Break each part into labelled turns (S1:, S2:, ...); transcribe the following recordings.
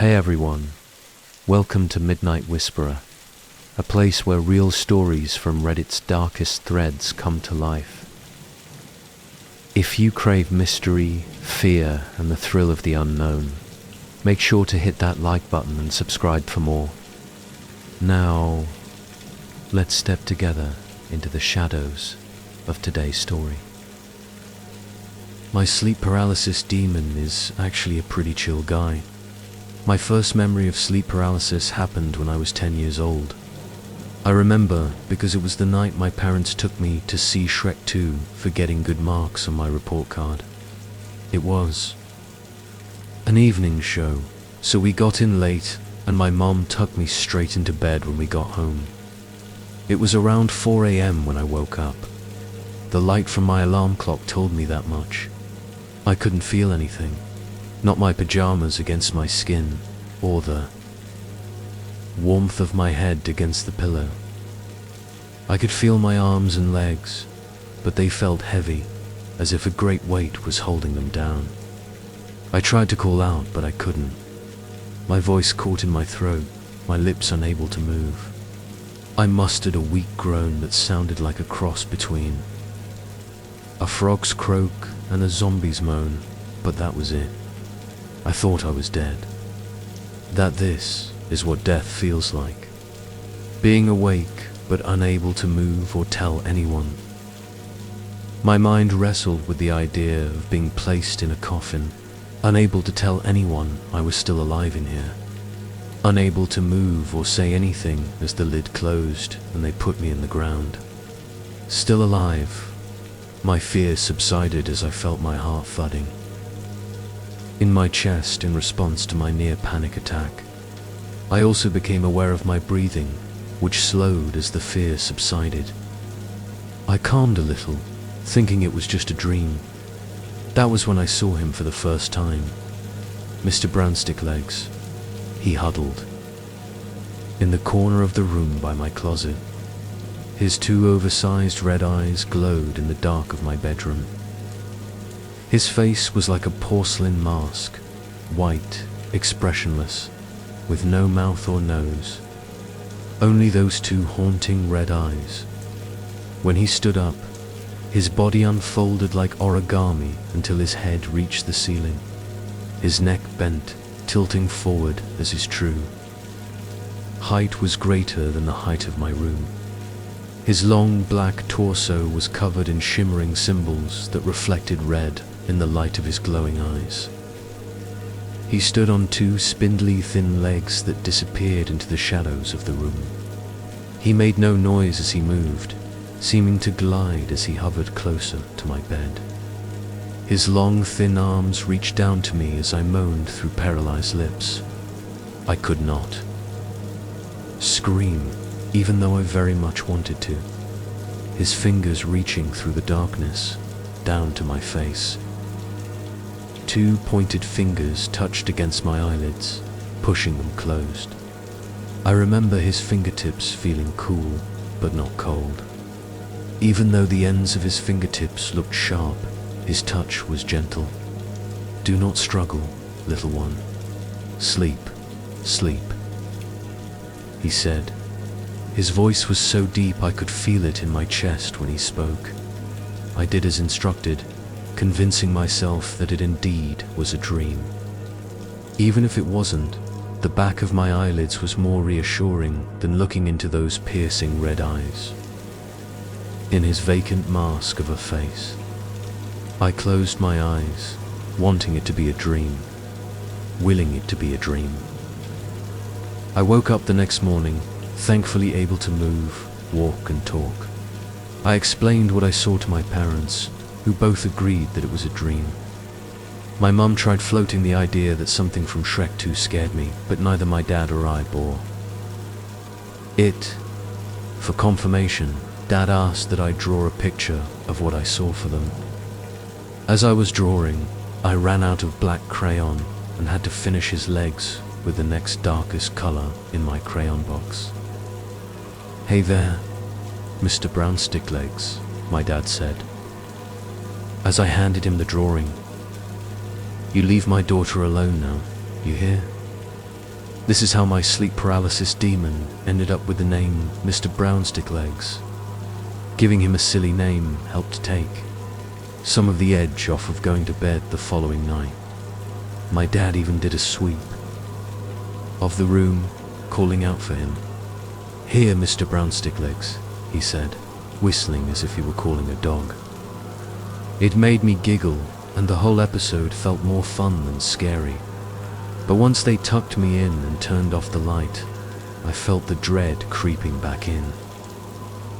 S1: Hey everyone, welcome to Midnight Whisperer, a place where real stories from Reddit's darkest threads come to life. If you crave mystery, fear, and the thrill of the unknown, make sure to hit that like button and subscribe for more. Now, let's step together into the shadows of today's story. My sleep paralysis demon is actually a pretty chill guy. My first memory of sleep paralysis happened when I was 10 years old. I remember because it was the night my parents took me to see Shrek 2 for getting good marks on my report card. It was an evening show, so we got in late and my mom tucked me straight into bed when we got home. It was around 4 a.m. when I woke up. The light from my alarm clock told me that much. I couldn't feel anything. Not my pajamas against my skin, or the warmth of my head against the pillow. I could feel my arms and legs, but they felt heavy, as if a great weight was holding them down. I tried to call out, but I couldn't. My voice caught in my throat, my lips unable to move. I mustered a weak groan that sounded like a cross between a frog's croak and a zombie's moan, but that was it. I thought I was dead. That this is what death feels like. Being awake, but unable to move or tell anyone. My mind wrestled with the idea of being placed in a coffin, unable to tell anyone I was still alive in here. Unable to move or say anything as the lid closed and they put me in the ground. Still alive, my fear subsided as I felt my heart thudding in my chest in response to my near panic attack. I also became aware of my breathing, which slowed as the fear subsided. I calmed a little, thinking it was just a dream. That was when I saw him for the first time. Mr. BrownStickLegs. He huddled in the corner of the room by my closet. His two oversized red eyes glowed in the dark of my bedroom. His face was like a porcelain mask, white, expressionless, with no mouth or nose. Only those two haunting red eyes. When he stood up, his body unfolded like origami until his head reached the ceiling. His neck bent, tilting forward as is true. Height was greater than the height of my room. His long black torso was covered in shimmering symbols that reflected red in the light of his glowing eyes. He stood on two spindly thin legs that disappeared into the shadows of the room. He made no noise as he moved, seeming to glide as he hovered closer to my bed. His long thin arms reached down to me as I moaned through paralyzed lips. I could not scream, even though I very much wanted to. His fingers reaching through the darkness, down to my face. Two pointed fingers touched against my eyelids, pushing them closed. I remember his fingertips feeling cool, but not cold. Even though the ends of his fingertips looked sharp, his touch was gentle. Do not struggle, little one. Sleep, sleep, he said. His voice was so deep I could feel it in my chest when he spoke. I did as instructed, convincing myself that it indeed was a dream. Even if it wasn't, the back of my eyelids was more reassuring than looking into those piercing red eyes. In his vacant mask of a face, I closed my eyes, wanting it to be a dream, willing it to be a dream. I woke up the next morning, thankfully able to move, walk and talk. I explained what I saw to my parents, who both agreed that it was a dream. My mum tried floating the idea that something from Shrek 2 scared me, but neither my dad or I bore it. For confirmation, Dad asked that I draw a picture of what I saw for them. As I was drawing, I ran out of black crayon and had to finish his legs with the next darkest color in my crayon box. Hey there, Mr. BrownStickLegs, my dad said, as I handed him the drawing. You leave my daughter alone now, you hear? This is how my sleep paralysis demon ended up with the name Mr. BrownStickLegs. Giving him a silly name helped take some of the edge off of going to bed the following night. My dad even did a sweep of the room, calling out for him. "Here, Mr. BrownStickLegs," he said, whistling as if he were calling a dog. It made me giggle, and the whole episode felt more fun than scary. But once they tucked me in and turned off the light, I felt the dread creeping back in.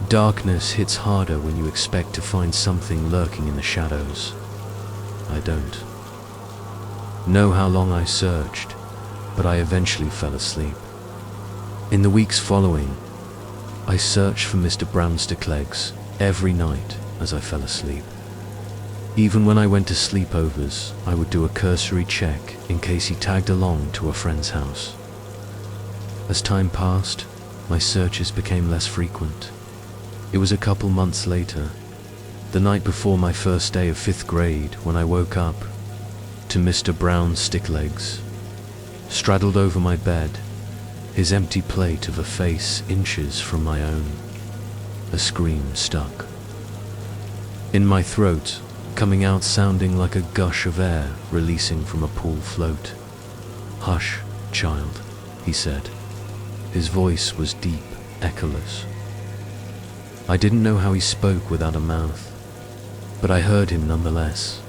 S1: Darkness hits harder when you expect to find something lurking in the shadows. I don't know how long I searched, but I eventually fell asleep. In the weeks following, I searched for Mr. BrownStickLegs every night as I fell asleep. Even when I went to sleepovers, I would do a cursory check in case he tagged along to a friend's house. As time passed, my searches became less frequent. It was a couple months later, the night before my first day of 5th grade, when I woke up to Mr. BrownStickLegs straddled over my bed, his empty plate of a face inches from my own. A scream stuck in my throat, coming out sounding like a gush of air releasing from a pool float. "Hush, child," he said. His voice was deep, echoless. I didn't know how he spoke without a mouth, but I heard him nonetheless.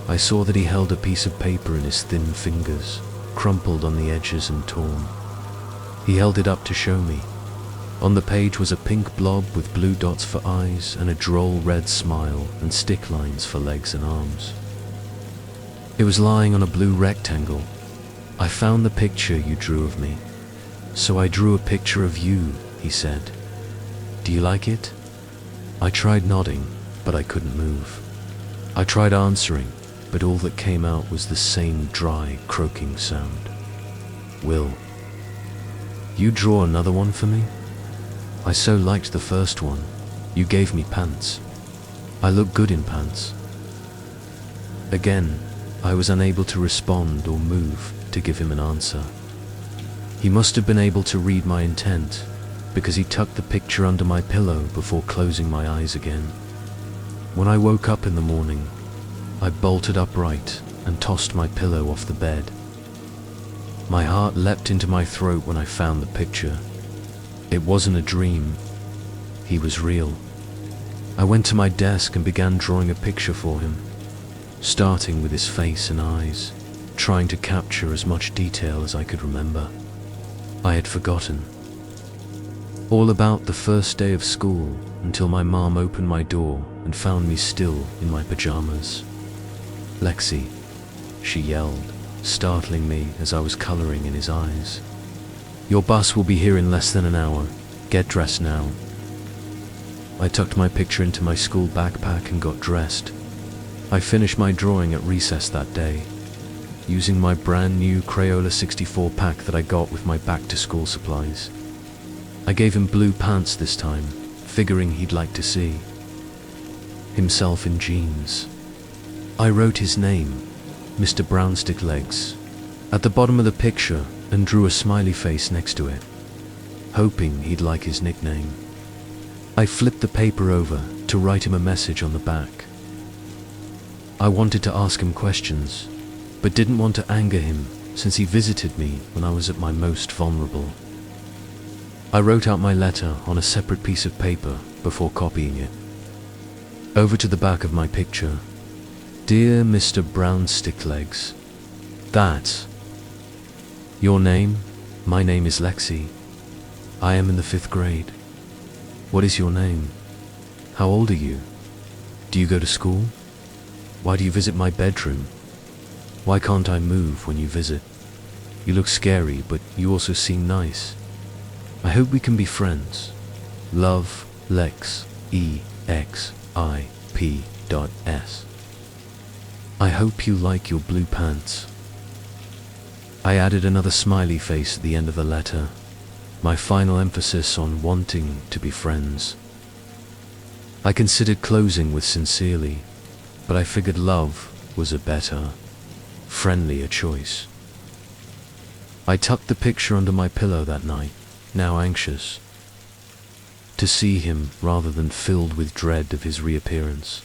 S1: I saw that he held a piece of paper in his thin fingers, crumpled on the edges and torn. He held it up to show me. On the page was a pink blob with blue dots for eyes and a droll red smile and stick lines for legs and arms. It was lying on a blue rectangle. "I found the picture you drew of me, so I drew a picture of you," he said. "Do you like it?" I tried nodding, but I couldn't move. I tried answering, but all that came out was the same dry, croaking sound. "Will you draw another one for me? I so liked the first one. You gave me pants. I look good in pants." Again, I was unable to respond or move to give him an answer. He must have been able to read my intent, because he tucked the picture under my pillow before closing my eyes again. When I woke up in the morning, I bolted upright and tossed my pillow off the bed. My heart leapt into my throat when I found the picture. It wasn't a dream. He was real. I went to my desk and began drawing a picture for him, starting with his face and eyes, trying to capture as much detail as I could remember. I had forgotten all about the first day of school until my mom opened my door and found me still in my pajamas. "Lexi," she yelled, startling me as I was coloring in his eyes. "Your bus will be here in less than an hour. Get dressed now." I tucked my picture into my school backpack and got dressed. I finished my drawing at recess that day, using my brand new Crayola 64 pack that I got with my back-to-school supplies. I gave him blue pants this time, figuring he'd like to see himself in jeans. I wrote his name, Mr. BrownStickLegs, at the bottom of the picture and drew a smiley face next to it, hoping he'd like his nickname. I flipped the paper over to write him a message on the back. I wanted to ask him questions, but didn't want to anger him since he visited me when I was at my most vulnerable. I wrote out my letter on a separate piece of paper before copying it over to the back of my picture. "Dear Mr. BrownStickLegs, that's your name? My name is Lexi. I am in the 5th grade. What is your name? How old are you? Do you go to school? Why do you visit my bedroom? Why can't I move when you visit? You look scary, but you also seem nice. I hope we can be friends. Love, Lex, EXIP.S. I hope you like your blue pants." I added another smiley face at the end of the letter, my final emphasis on wanting to be friends. I considered closing with sincerely, but I figured love was a better, friendlier choice. I tucked the picture under my pillow that night, now anxious to see him rather than filled with dread of his reappearance.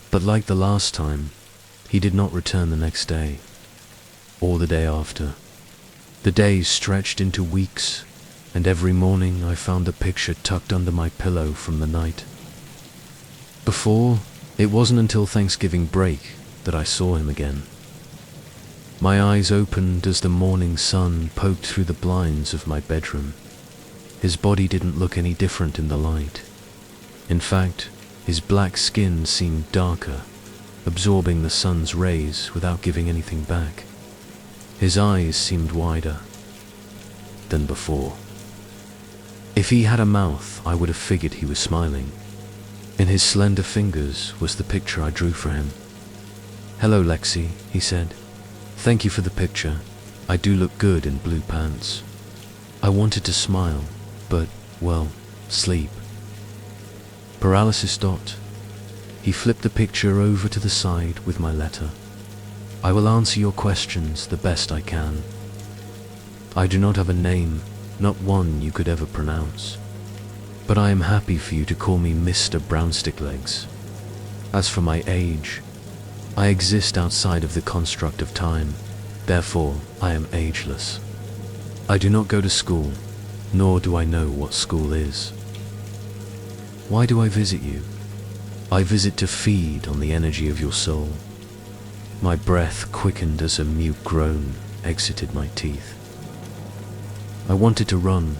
S1: But like the last time, he did not return the next day, or the day after. The days stretched into weeks, and every morning I found the picture tucked under my pillow from the night before. It wasn't until Thanksgiving break that I saw him again. My eyes opened as the morning sun poked through the blinds of my bedroom. His body didn't look any different in the light. In fact, his black skin seemed darker, absorbing the sun's rays without giving anything back. His eyes seemed wider than before. If he had a mouth, I would have figured he was smiling. In his slender fingers was the picture I drew for him. "Hello, Lexi," he said. "Thank you for the picture. I do look good in blue pants." I wanted to smile, but, well, sleep. Paralysis. He flipped the picture over to the side with my letter. "I will answer your questions the best I can. I do not have a name, not one you could ever pronounce. But I am happy for you to call me Mr. BrownStickLegs. As for my age, I exist outside of the construct of time, therefore I am ageless. I do not go to school, nor do I know what school is. Why do I visit you? I visit to feed on the energy of your soul." My breath quickened as a mute groan exited my teeth. I wanted to run,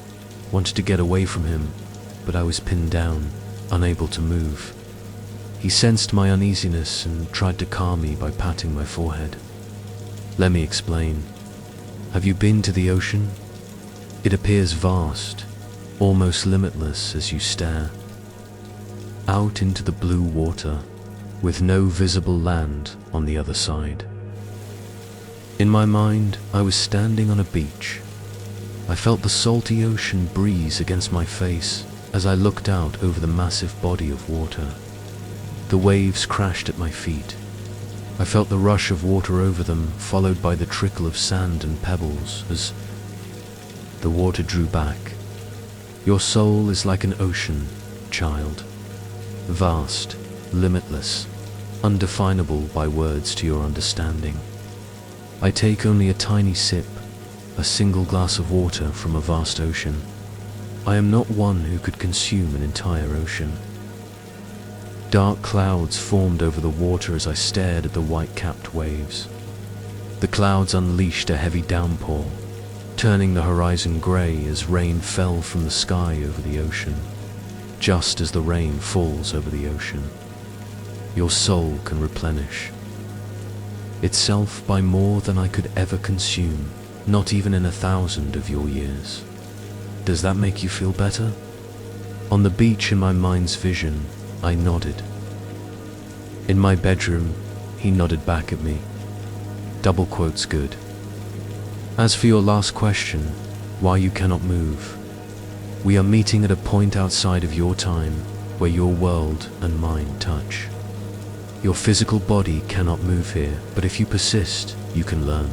S1: wanted to get away from him, but I was pinned down, unable to move. He sensed my uneasiness and tried to calm me by patting my forehead. "Let me explain. Have you been to the ocean? It appears vast, almost limitless as you stare out into the blue water, with no visible land on the other side." In my mind, I was standing on a beach. I felt the salty ocean breeze against my face as I looked out over the massive body of water. The waves crashed at my feet. I felt the rush of water over them, followed by the trickle of sand and pebbles as the water drew back. "Your soul is like an ocean, child. Vast, limitless, undefinable by words to your understanding. I take only a tiny sip, a single glass of water from a vast ocean. I am not one who could consume an entire ocean." Dark clouds formed over the water as I stared at the white-capped waves. The clouds unleashed a heavy downpour, turning the horizon grey as rain fell from the sky over the ocean. Just as the rain falls over the ocean, your soul can replenish itself by more than I could ever consume, not even in 1,000 of your years. Does that make you feel better? On the beach in my mind's vision, I nodded. In my bedroom, he nodded back at me. Double quotes good. As for your last question, why you cannot move, we are meeting at a point outside of your time where your world and mine touch. Your physical body cannot move here, but if you persist, you can learn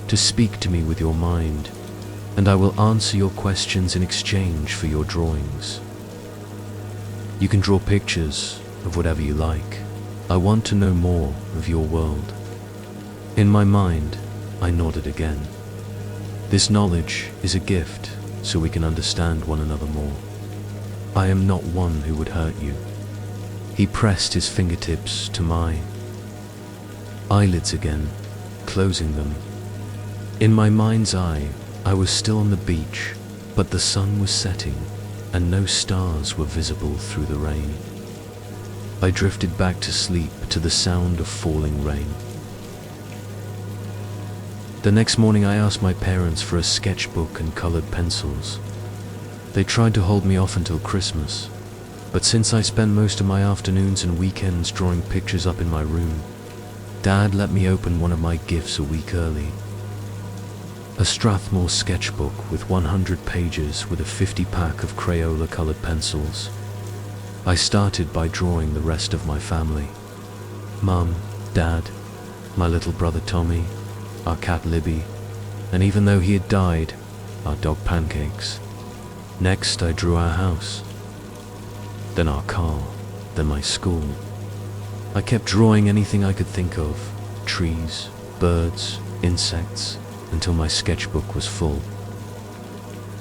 S1: to speak to me with your mind, and I will answer your questions in exchange for your drawings. You can draw pictures of whatever you like. I want to know more of your world. In my mind, I nodded again. This knowledge is a gift, so we can understand one another more. I am not one who would hurt you. He pressed his fingertips to my eyelids again, closing them. In my mind's eye, I was still on the beach, but the sun was setting, and no stars were visible through the rain. I drifted back to sleep to the sound of falling rain. The next morning I asked my parents for a sketchbook and colored pencils. They tried to hold me off until Christmas, but since I spent most of my afternoons and weekends drawing pictures up in my room, Dad let me open one of my gifts a week early. A Strathmore sketchbook with 100 pages with a 50-pack of Crayola-colored pencils. I started by drawing the rest of my family. Mum, Dad, my little brother Tommy, our cat Libby, and even though he had died, our dog Pancakes. Next, I drew our house, then our car, then my school. I kept drawing anything I could think of, trees, birds, insects, until my sketchbook was full.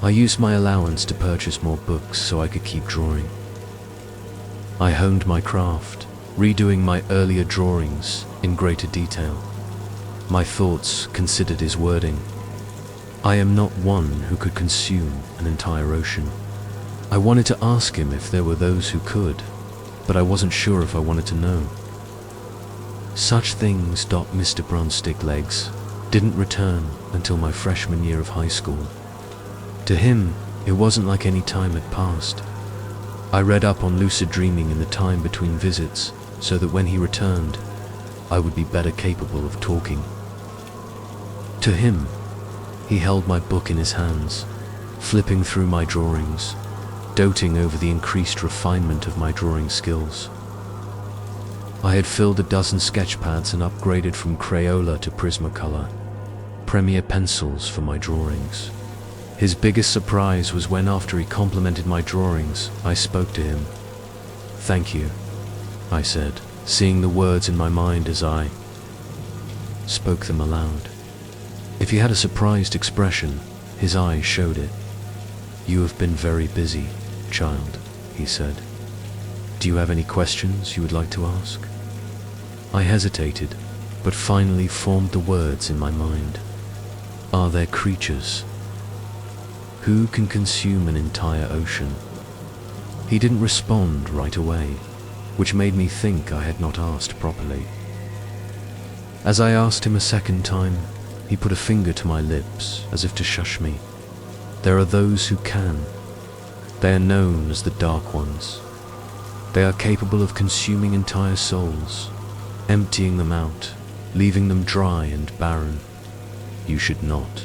S1: I used my allowance to purchase more books so I could keep drawing. I honed my craft, redoing my earlier drawings in greater detail. My thoughts considered his wording. I am not one who could consume an entire ocean. I wanted to ask him if there were those who could, but I wasn't sure if I wanted to know. Such things, Mr. BrownStickLegs, didn't return until my freshman year of high school. To him, it wasn't like any time had passed. I read up on lucid dreaming in the time between visits so that when he returned, I would be better capable of talking. To him, he held my book in his hands, flipping through my drawings, doting over the increased refinement of my drawing skills. I had filled a dozen sketch pads and upgraded from Crayola to Prismacolor, Premier pencils for my drawings. His biggest surprise was when, after he complimented my drawings, I spoke to him. "Thank you," I said, seeing the words in my mind as I spoke them aloud. If he had a surprised expression, his eyes showed it. "You have been very busy, child," he said. "Do you have any questions you would like to ask?" I hesitated, but finally formed the words in my mind. "Are there creatures who can consume an entire ocean?" He didn't respond right away, which made me think I had not asked properly. As I asked him a second time, he put a finger to my lips as if to shush me. "There are those who can. They are known as the Dark Ones. They are capable of consuming entire souls, emptying them out, leaving them dry and barren. You should not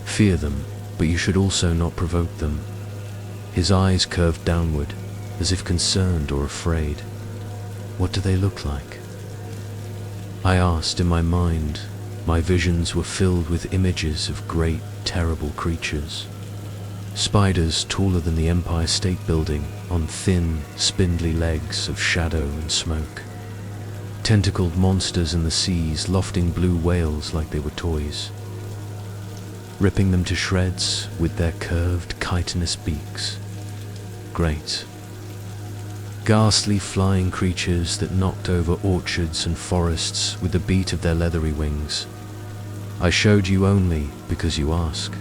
S1: fear them, but you should also not provoke them." His eyes curved downward, as if concerned or afraid. "What do they look like?" I asked in my mind. My visions were filled with images of great, terrible creatures. Spiders taller than the Empire State Building on thin, spindly legs of shadow and smoke. Tentacled monsters in the seas lofting blue whales like they were toys, ripping them to shreds with their curved, chitinous beaks. Great, ghastly flying creatures that knocked over orchards and forests with the beat of their leathery wings. "I showed you only because you ask,"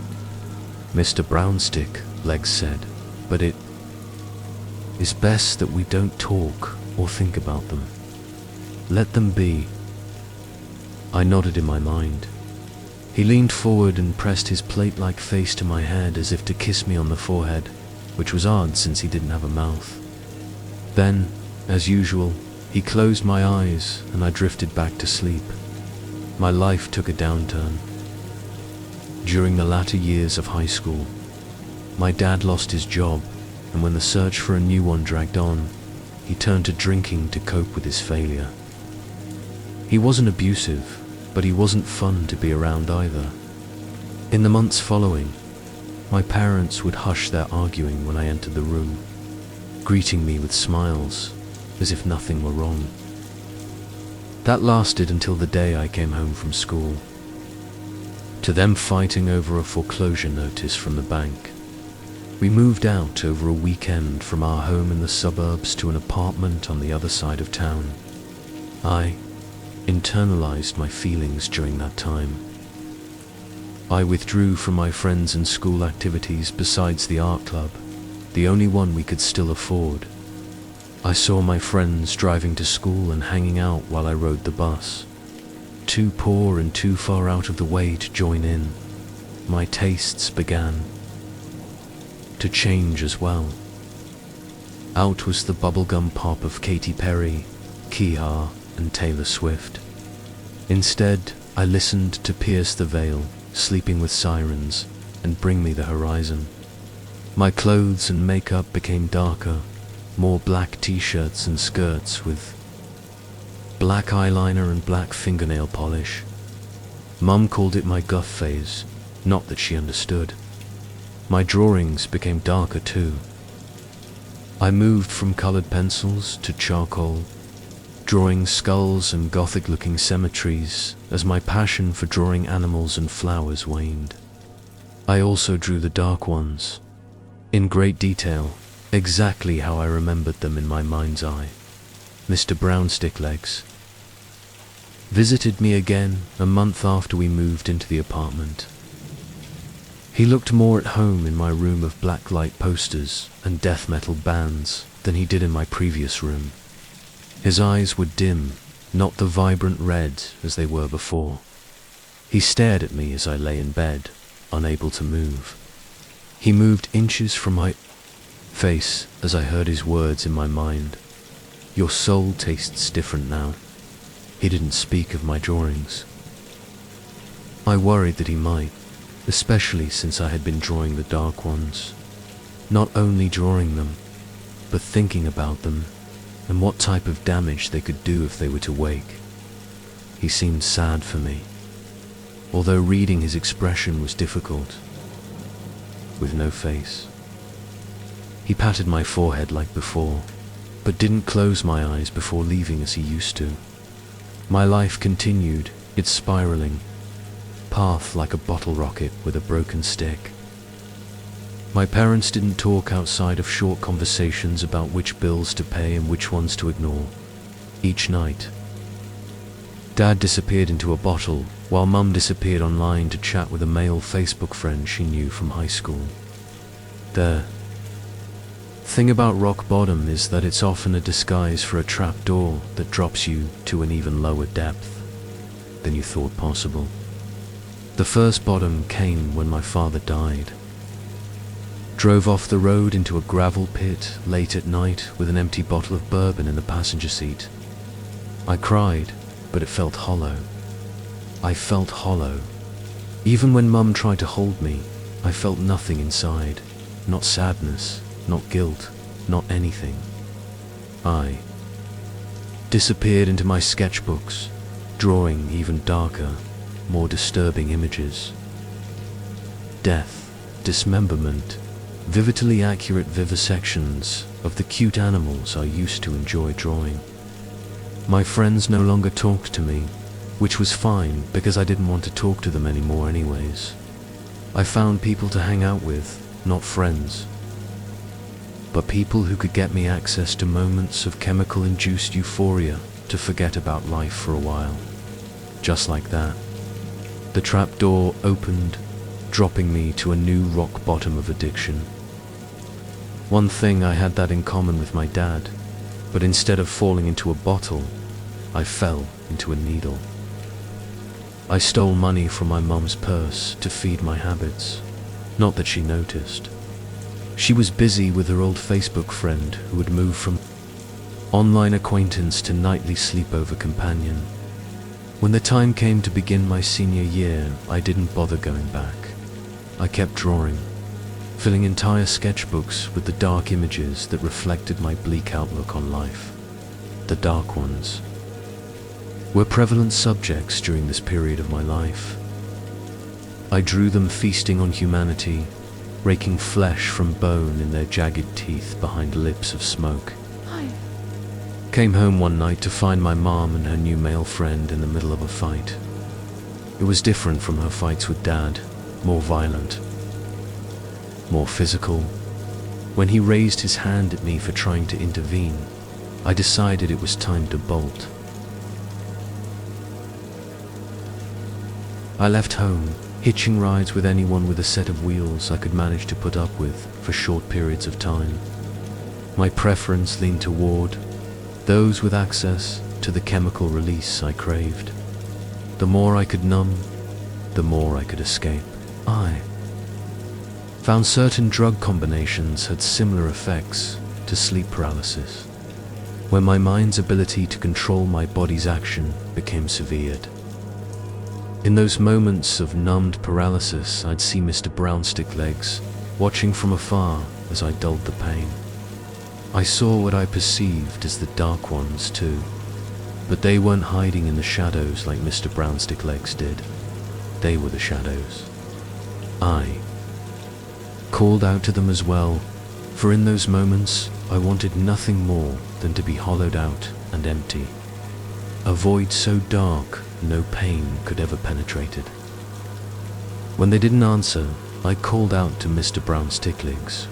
S1: Mr. BrownStickLegs said, "but it is best that we don't talk or think about them. Let them be." I nodded in my mind. He leaned forward and pressed his plate-like face to my head as if to kiss me on the forehead, which was odd since he didn't have a mouth. Then, as usual, he closed my eyes and I drifted back to sleep. My life took a downturn. During the latter years of high school, my dad lost his job, and when the search for a new one dragged on, he turned to drinking to cope with his failure. He wasn't abusive, but he wasn't fun to be around either. In the months following, my parents would hush their arguing when I entered the room, greeting me with smiles, as if nothing were wrong. That lasted until the day I came home from school, to them fighting over a foreclosure notice from the bank. We moved out over a weekend from our home in the suburbs to an apartment on the other side of town. I internalized my feelings during that time. I withdrew from my friends and school activities besides the art club, the only one we could still afford. I saw my friends driving to school and hanging out while I rode the bus. Too poor and too far out of the way to join in, my tastes began to change as well. Out was the bubblegum pop of Katy Perry, Kihar, and Taylor Swift. Instead, I listened to Pierce the Veil, Sleeping with Sirens, and Bring Me the Horizon. My clothes and makeup became darker, more black t-shirts and skirts with black eyeliner and black fingernail polish. Mum called it my guff phase, not that she understood. My drawings became darker too. I moved from colored pencils to charcoal, drawing skulls and gothic-looking cemeteries as my passion for drawing animals and flowers waned. I also drew the dark ones, in great detail, exactly how I remembered them in my mind's eye. Mr. BrownStickLegs visited me again a month after we moved into the apartment. He looked more at home in my room of blacklight posters and death metal bands than he did in my previous room. His eyes were dim, not the vibrant red as they were before. He stared at me as I lay in bed, unable to move. He moved inches from my face as I heard his words in my mind. "Your soul tastes different now." He didn't speak of my drawings. I worried that he might, especially since I had been drawing the dark ones. Not only drawing them, but thinking about them and what type of damage they could do if they were to wake. He seemed sad for me, although reading his expression was difficult, with no face. He patted my forehead like before, but didn't close my eyes before leaving as he used to. My life continued, its spiraling path like a bottle rocket with a broken stick. My parents didn't talk outside of short conversations about which bills to pay and which ones to ignore. Each night, Dad disappeared into a bottle, while Mum disappeared online to chat with a male Facebook friend she knew from high school. The thing about rock bottom is that it's often a disguise for a trapdoor that drops you to an even lower depth than you thought possible. The first bottom came when my father died. Drove off the road into a gravel pit late at night with an empty bottle of bourbon in the passenger seat. I cried, but it felt hollow. I felt hollow. Even when Mum tried to hold me, I felt nothing inside. Not sadness, not guilt, not anything. I disappeared into my sketchbooks, drawing even darker, more disturbing images. Death, dismemberment, vividly accurate vivisections of the cute animals I used to enjoy drawing. My friends no longer talked to me, which was fine because I didn't want to talk to them anymore anyways. I found people to hang out with, not friends, but people who could get me access to moments of chemical-induced euphoria to forget about life for a while. Just like that, the trapdoor opened, dropping me to a new rock bottom of addiction. One thing I had that in common with my dad, but instead of falling into a bottle, I fell into a needle. I stole money from my mum's purse to feed my habits, not that she noticed. She was busy with her old Facebook friend who had moved from online acquaintance to nightly sleepover companion. When the time came to begin my senior year, I didn't bother going back. I kept drawing, filling entire sketchbooks with the dark images that reflected my bleak outlook on life. The dark ones were prevalent subjects during this period of my life. I drew them feasting on humanity, raking flesh from bone in their jagged teeth behind lips of smoke.
S2: Hi.
S1: Came home one night to find my mom and her new male friend in the middle of a fight. It was different from her fights with Dad, more violent, more physical. When he raised his hand at me for trying to intervene, I decided it was time to bolt. I left home, hitching rides with anyone with a set of wheels I could manage to put up with for short periods of time. My preference leaned toward those with access to the chemical release I craved. The more I could numb, the more I could escape. I found certain drug combinations had similar effects to sleep paralysis, when my mind's ability to control my body's action became severed. In those moments of numbed paralysis, I'd see Mr. BrownStickLegs watching from afar as I dulled the pain. I saw what I perceived as the dark ones too, but they weren't hiding in the shadows like Mr. BrownStickLegs did. They were the shadows. I called out to them as well, for in those moments I wanted nothing more than to be hollowed out and empty. A void so dark no pain could ever penetrate it. When they didn't answer, I called out to Mr. BrownStickLegs,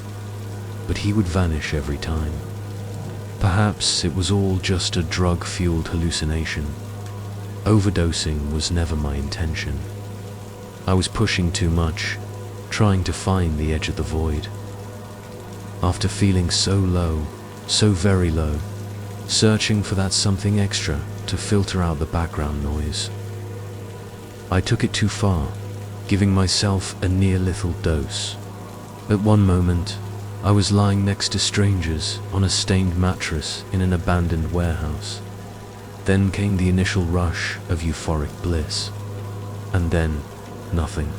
S1: but he would vanish every time. Perhaps it was all just a drug-fueled hallucination. Overdosing was never my intention. I was pushing too much, trying to find the edge of the void. After feeling so low, so very low, searching for that something extra to filter out the background noise, I took it too far, giving myself a near-lethal dose. At one moment, I was lying next to strangers on a stained mattress in an abandoned warehouse. Then came the initial rush of euphoric bliss. And then, nothing.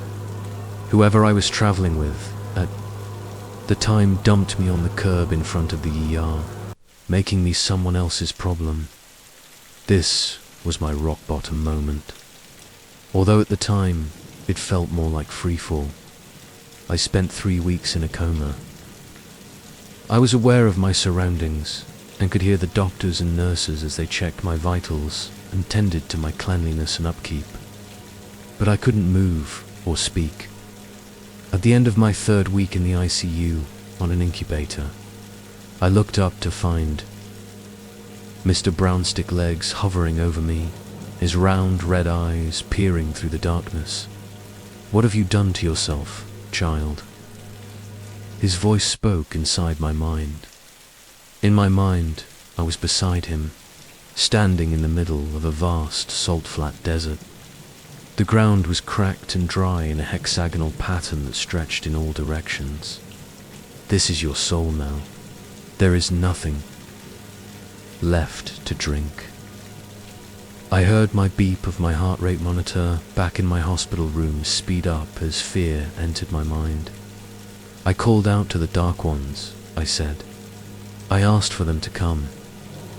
S1: Whoever I was traveling with at the time dumped me on the curb in front of the ER, making me someone else's problem. This was my rock-bottom moment. Although at the time, it felt more like freefall. I spent 3 weeks in a coma. I was aware of my surroundings and could hear the doctors and nurses as they checked my vitals and tended to my cleanliness and upkeep. But I couldn't move or speak. At the end of my 3rd week in the ICU on an incubator, I looked up to find Mr. BrownStickLegs hovering over me, his round red eyes peering through the darkness. "What have you done to yourself, child?" His voice spoke inside my mind. In my mind, I was beside him, standing in the middle of a vast salt-flat desert. The ground was cracked and dry in a hexagonal pattern that stretched in all directions. "This is your soul now. There is nothing left to drink." I heard my beep of my heart rate monitor back in my hospital room speed up as fear entered my mind. I called out to the Dark Ones, I said. I asked for them to come.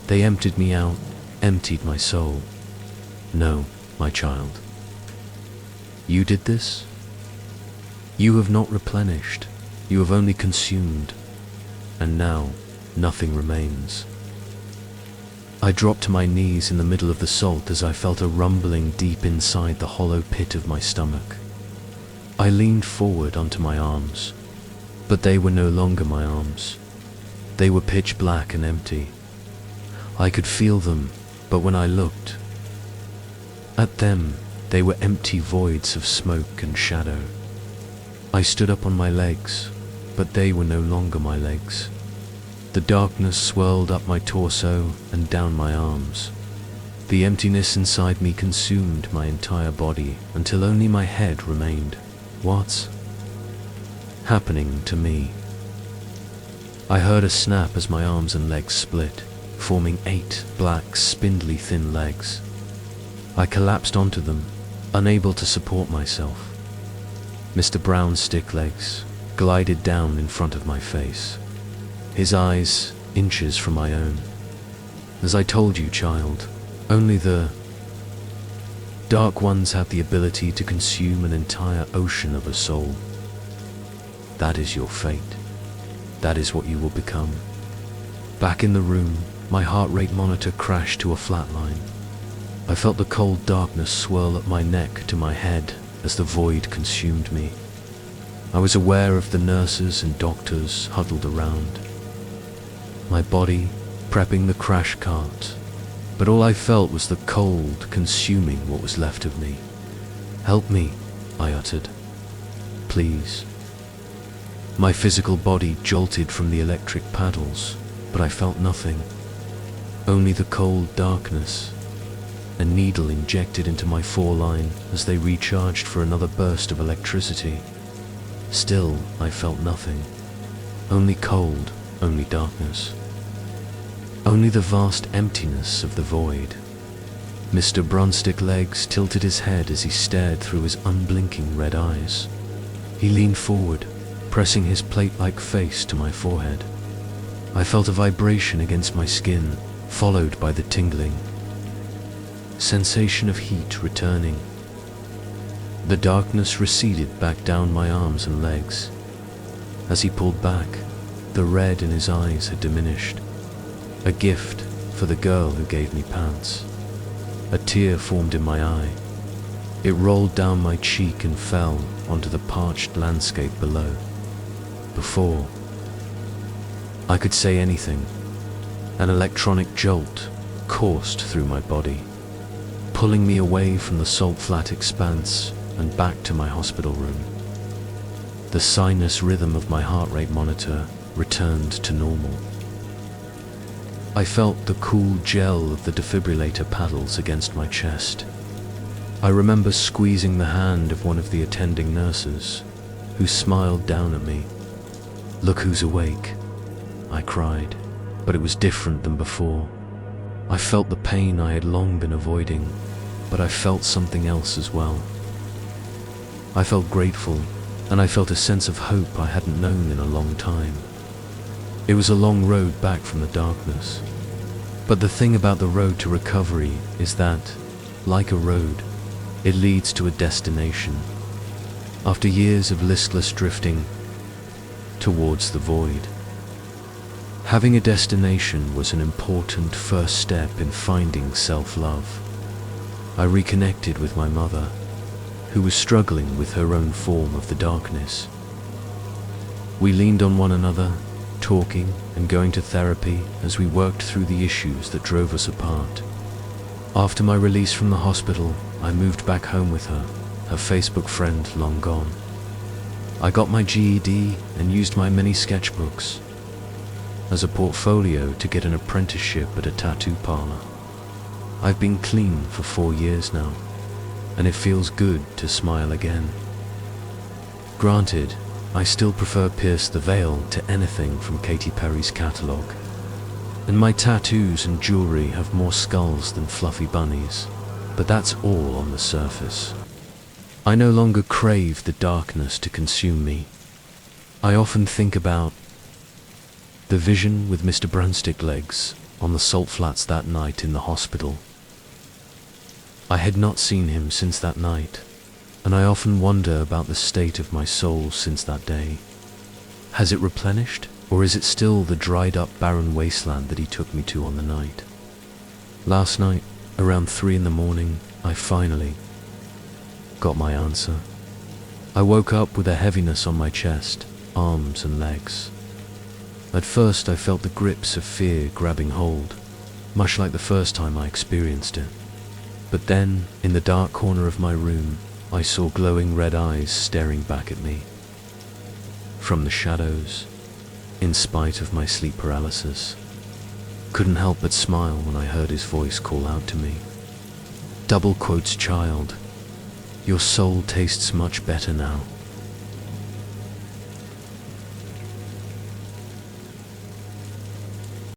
S1: They emptied me out, emptied my soul. "No, my child. You did this? You have not replenished. You have only consumed. And now, nothing remains." I dropped to my knees in the middle of the salt as I felt a rumbling deep inside the hollow pit of my stomach. I leaned forward onto my arms, but they were no longer my arms. They were pitch black and empty. I could feel them, but when I looked at them, they were empty voids of smoke and shadow. I stood up on my legs, but they were no longer my legs. The darkness swirled up my torso and down my arms. The emptiness inside me consumed my entire body until only my head remained. What's happening to me? I heard a snap as my arms and legs split, forming 8 black, spindly thin legs. I collapsed onto them, unable to support myself. Mr. BrownStickLegs glided down in front of my face, his eyes inches from my own. "As I told you, child, only the Dark Ones have the ability to consume an entire ocean of a soul. That is your fate. That is what you will become." Back in the room, my heart rate monitor crashed to a flat line. I felt the cold darkness swirl up my neck to my head as the void consumed me. I was aware of the nurses and doctors huddled around. My body prepping the crash cart, but all I felt was the cold consuming what was left of me. "Help me," I uttered. "Please." My physical body jolted from the electric paddles, but I felt nothing. Only the cold darkness. A needle injected into my foreline as they recharged for another burst of electricity. Still, I felt nothing. Only cold, only darkness. Only the vast emptiness of the void. Mr. BrownStickLegs tilted his head as he stared through his unblinking red eyes. He leaned forward, pressing his plate-like face to my forehead. I felt a vibration against my skin, followed by the tingling sensation of heat returning. The darkness receded back down my arms and legs. As he pulled back, the red in his eyes had diminished. A gift for the girl who gave me pants. A tear formed in my eye. It rolled down my cheek and fell onto the parched landscape below. Before I could say anything, an electronic jolt coursed through my body, pulling me away from the salt-flat expanse and back to my hospital room. The sinus rhythm of my heart rate monitor returned to normal. I felt the cool gel of the defibrillator paddles against my chest. I remember squeezing the hand of one of the attending nurses, who smiled down at me. "Look who's awake," I cried, but it was different than before. I felt the pain I had long been avoiding, but I felt something else as well. I felt grateful, and I felt a sense of hope I hadn't known in a long time. It was a long road back from the darkness. But the thing about the road to recovery is that, like a road, it leads to a destination. After years of listless drifting towards the void, having a destination was an important first step in finding self-love. I reconnected with my mother, who was struggling with her own form of the darkness. We leaned on one another, talking and going to therapy as we worked through the issues that drove us apart. After my release from the hospital, I moved back home with her Facebook friend long gone. I got my GED and used my many sketchbooks as a portfolio to get an apprenticeship at a tattoo parlor. I've been clean for 4 years now, and it feels good to smile again. Granted, I still prefer Pierce the Veil to anything from Katy Perry's catalogue, and my tattoos and jewelry have more skulls than fluffy bunnies, but that's all on the surface. I no longer crave the darkness to consume me. I often think about the vision with Mr. BrownStickLegs on the salt flats that night in the hospital. I had not seen him since that night, and I often wonder about the state of my soul since that day. Has it replenished, or is it still the dried-up barren wasteland that he took me to on the night? Last night, around 3 a.m, I finally got my answer. I woke up with a heaviness on my chest, arms and legs. At first I felt the grips of fear grabbing hold, much like the first time I experienced it. But then, in the dark corner of my room, I saw glowing red eyes staring back at me from the shadows, in spite of my sleep paralysis. Couldn't help but smile when I heard his voice call out to me. Double quotes, "Child, your soul tastes much better now."